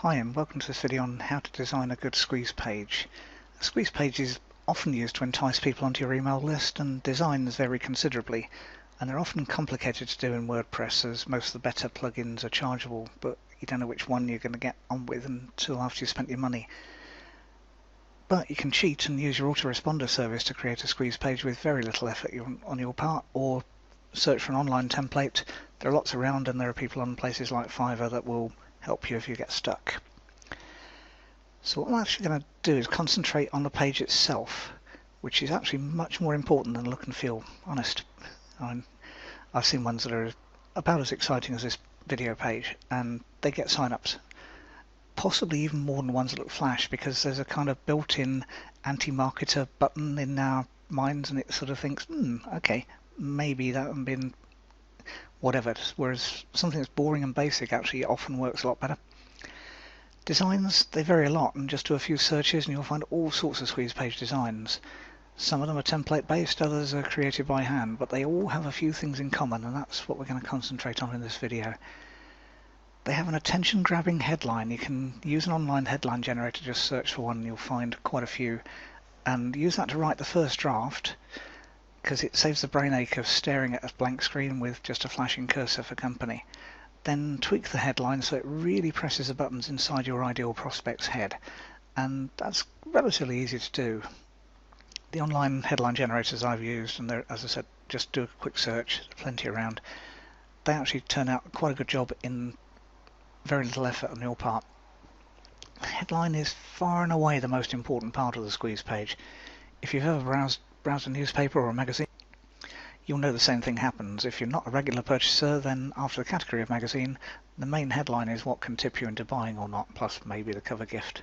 Hi and welcome to this video on how to design a good squeeze page. A squeeze page is often used to entice people onto your email list, and designs vary considerably, and they're often complicated to do in WordPress as most of the better plugins are chargeable, but you don't know which one you're going to get on with until after you've spent your money. But you can cheat and use your autoresponder service to create a squeeze page with very little effort on your part, or search for an online template. There are lots around, and there are people on places like Fiverr that will help you if you get stuck. So what I'm actually going to do is concentrate on the page itself, which is actually much more important than look and feel. Honest, I've seen ones that are about as exciting as this video page, and they get sign-ups, possibly even more than ones that look flash, because there's a kind of built-in anti-marketer button in our minds, and it sort of thinks, okay, maybe that would have been whatever, whereas something that's boring and basic actually often works a lot better. Designs, they vary a lot, and just do a few searches and you'll find all sorts of squeeze page designs. Some of them are template based, others are created by hand, but they all have a few things in common, and that's what we're going to concentrate on in this video. They have an attention grabbing headline. You can use an online headline generator, just search for one and you'll find quite a few, and use that to write the first draft, because it saves the brain ache of staring at a blank screen with just a flashing cursor for company. Then tweak the headline so it really presses the buttons inside your ideal prospect's head, and that's relatively easy to do. The online headline generators I've used, and as I said, just do a quick search, there's plenty around, they actually turn out quite a good job in very little effort on your part. Headline is far and away the most important part of the squeeze page. If you've ever browsed a newspaper or a magazine, you'll know the same thing happens. If you're not a regular purchaser, then after the category of magazine, the main headline is what can tip you into buying or not, plus maybe the cover gift.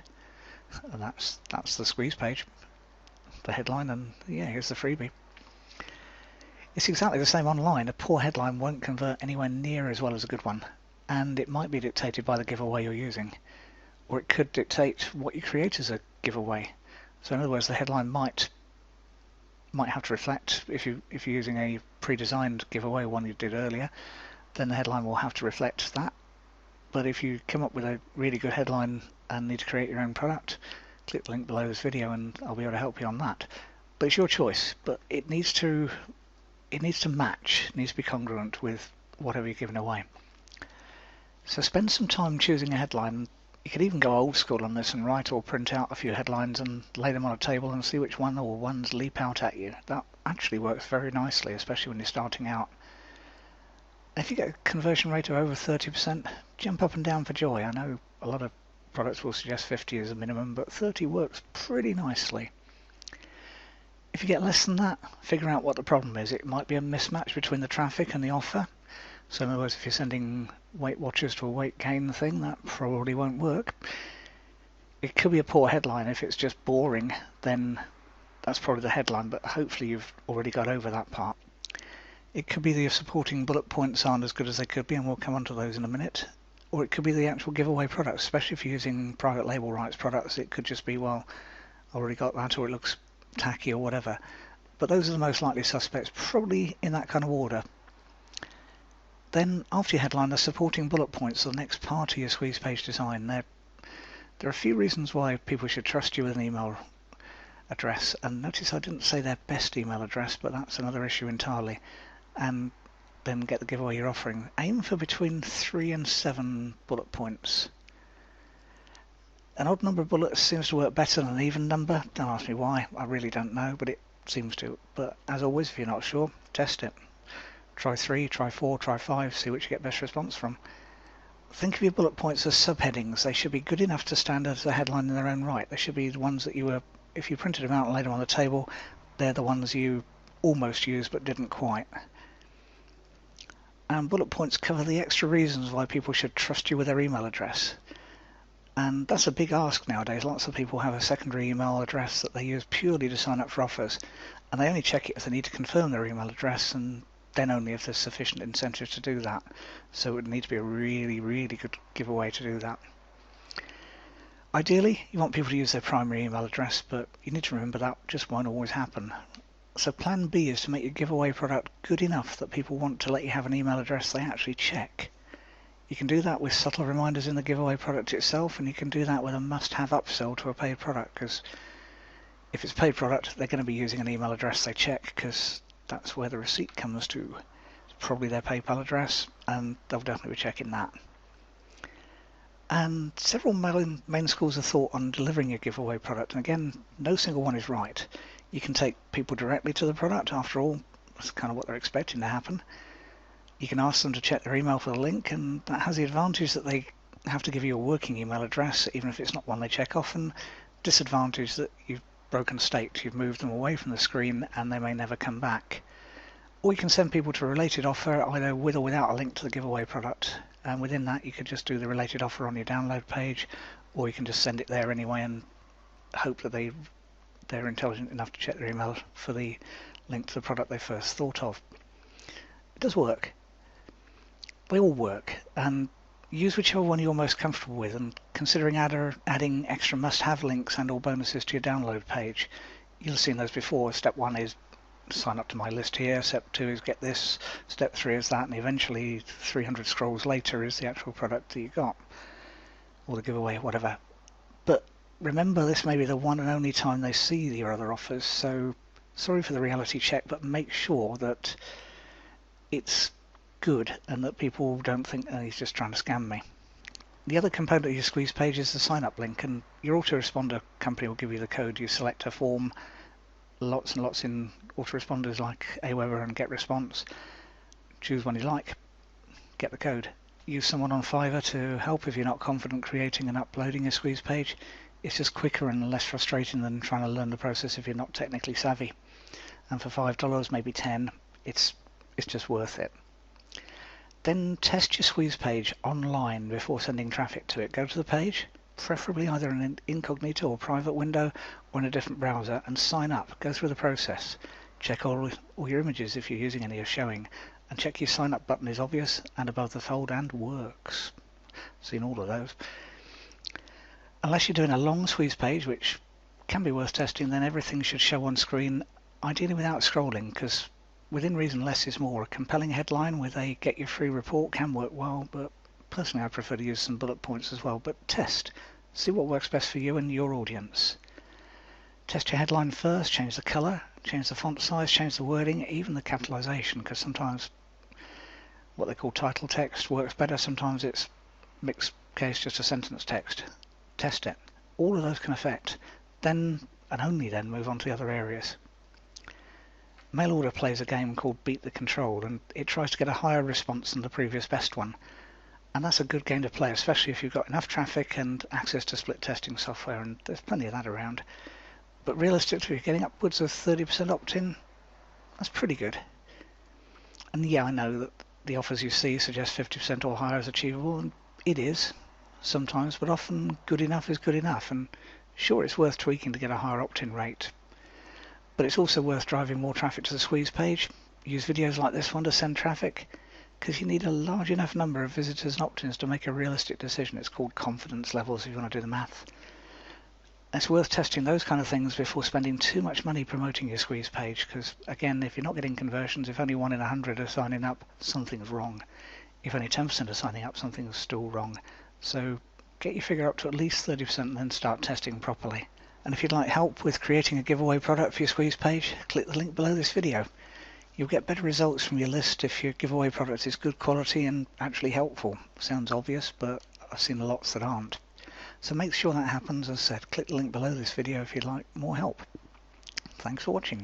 And that's the squeeze page, the headline, and yeah, here's the freebie. It's exactly the same online. A poor headline won't convert anywhere near as well as a good one, and it might be dictated by the giveaway you're using, or it could dictate what you create as a giveaway. So in other words, the headline might have to reflect, if you're using a pre-designed giveaway one you did earlier, then the headline will have to reflect that. But if you come up with a really good headline and need to create your own product, click the link below this video and I'll be able to help you on that. But it's your choice, but it needs to match, it needs to be congruent with whatever you're giving away. So spend some time choosing a headline. You could even go old school on this and write or print out a few headlines and lay them on a table and see which one or ones leap out at you. That actually works very nicely, especially when you're starting out. If you get a conversion rate of over 30%, jump up and down for joy. I know a lot of products will suggest 50 as a minimum, but 30 works pretty nicely. If you get less than that, figure out what the problem is. It might be a mismatch between the traffic and the offer. So in other words, if you're sending Weight Watchers to a weight gain thing, that probably won't work. It could be a poor headline. If it's just boring, then that's probably the headline, but hopefully you've already got over that part. It could be that your supporting bullet points aren't as good as they could be, and we'll come on to those in a minute. Or it could be the actual giveaway products, especially if you're using private label rights products. It could just be, well, I already got that, or it looks tacky or whatever. But those are the most likely suspects, probably in that kind of order. Then, after your headline, the supporting bullet points are the next part of your squeeze page design. There are a few reasons why people should trust you with an email address. And notice I didn't say their best email address, but that's another issue entirely. And then get the giveaway you're offering. Aim for between 3 and 7 bullet points. An odd number of bullets seems to work better than an even number. Don't ask me why, I really don't know, but it seems to. But as always, if you're not sure, test it. Try 3, try 4, try 5, see which you get best response from. Think of your bullet points as subheadings. They should be good enough to stand as a headline in their own right. They should be the ones that if you printed them out and laid them on the table, they're the ones you almost used but didn't quite. And bullet points cover the extra reasons why people should trust you with their email address. And that's a big ask nowadays. Lots of people have a secondary email address that they use purely to sign up for offers, and they only check it if they need to confirm their email address, and then only if there's sufficient incentive to do that. So it would need to be a really, really good giveaway to do that. Ideally, you want people to use their primary email address, but you need to remember that just won't always happen. So plan B is to make your giveaway product good enough that people want to let you have an email address they actually check. You can do that with subtle reminders in the giveaway product itself, and you can do that with a must-have upsell to a paid product, because if it's a paid product, they're going to be using an email address they check, because that's where the receipt comes to. It's probably their PayPal address, and they'll definitely be checking that. And several main schools of thought on delivering your giveaway product, and again, no single one is right. You can take people directly to the product. After all, that's kind of what they're expecting to happen. You can ask them to check their email for the link, and that has the advantage that they have to give you a working email address, even if it's not one they check off, and disadvantage that you've broken state, you've moved them away from the screen and they may never come back. Or you can send people to a related offer, either with or without a link to the giveaway product, and within that you could just do the related offer on your download page, or you can just send it there anyway and hope that they're intelligent enough to check their email for the link to the product they first thought of. It does work. They all work, and use whichever one you're most comfortable with, and considering adding extra must-have links and or bonuses to your download page. You'll have seen those before. Step 1 is sign up to my list here, step 2 is get this, step 3 is that, and eventually 300 scrolls later is the actual product that you got, or the giveaway, whatever. But remember, this may be the one and only time they see your other offers, so sorry for the reality check, but make sure that it's good and that people don't think, oh, he's just trying to scam me. The other component of your squeeze page is the sign up link, and your autoresponder company will give you the code. You select a form, lots and lots in autoresponders like Aweber and GetResponse. Choose one you like, get the code. Use someone on Fiverr to help if you're not confident creating and uploading a squeeze page. It's just quicker and less frustrating than trying to learn the process if you're not technically savvy. And for $5, maybe 10, it's just worth it. Then test your squeeze page online before sending traffic to it. Go to the page, preferably either in an incognito or private window or in a different browser, and sign up. Go through the process. Check all your images if you're using any of showing, and check your sign up button is obvious and above the fold and works. Seen all of those. Unless you're doing a long squeeze page, which can be worth testing, then everything should show on screen, ideally without scrolling, because within reason, less is more. A compelling headline with a get your free report can work well, but personally I prefer to use some bullet points as well. But test. See what works best for you and your audience. Test your headline first, change the colour, change the font size, change the wording, even the capitalisation, because sometimes what they call title text works better. Sometimes it's mixed case, just a sentence text. Test it. All of those can affect. Then, and only then, move on to the other areas. Mail order plays a game called Beat the Control, and it tries to get a higher response than the previous best one. And that's a good game to play, especially if you've got enough traffic and access to split testing software, and there's plenty of that around. But realistically, if you're getting upwards of 30% opt-in, that's pretty good. And yeah, I know that the offers you see suggest 50% or higher is achievable, and it is sometimes, but often good enough is good enough, and sure, it's worth tweaking to get a higher opt-in rate. But it's also worth driving more traffic to the squeeze page. Use videos like this one to send traffic, because you need a large enough number of visitors and opt-ins to make a realistic decision. It's called confidence levels if you want to do the math. It's worth testing those kind of things before spending too much money promoting your squeeze page, because again, if you're not getting conversions, if only 1 in 100 are signing up, something's wrong. If only 10% are signing up, something's still wrong. So get your figure up to at least 30% and then start testing properly. And if you'd like help with creating a giveaway product for your squeeze page, click the link below this video. You'll get better results from your list if your giveaway product is good quality and actually helpful. Sounds obvious, but I've seen lots that aren't. So make sure that happens. As I said, click the link below this video if you'd like more help. Thanks for watching.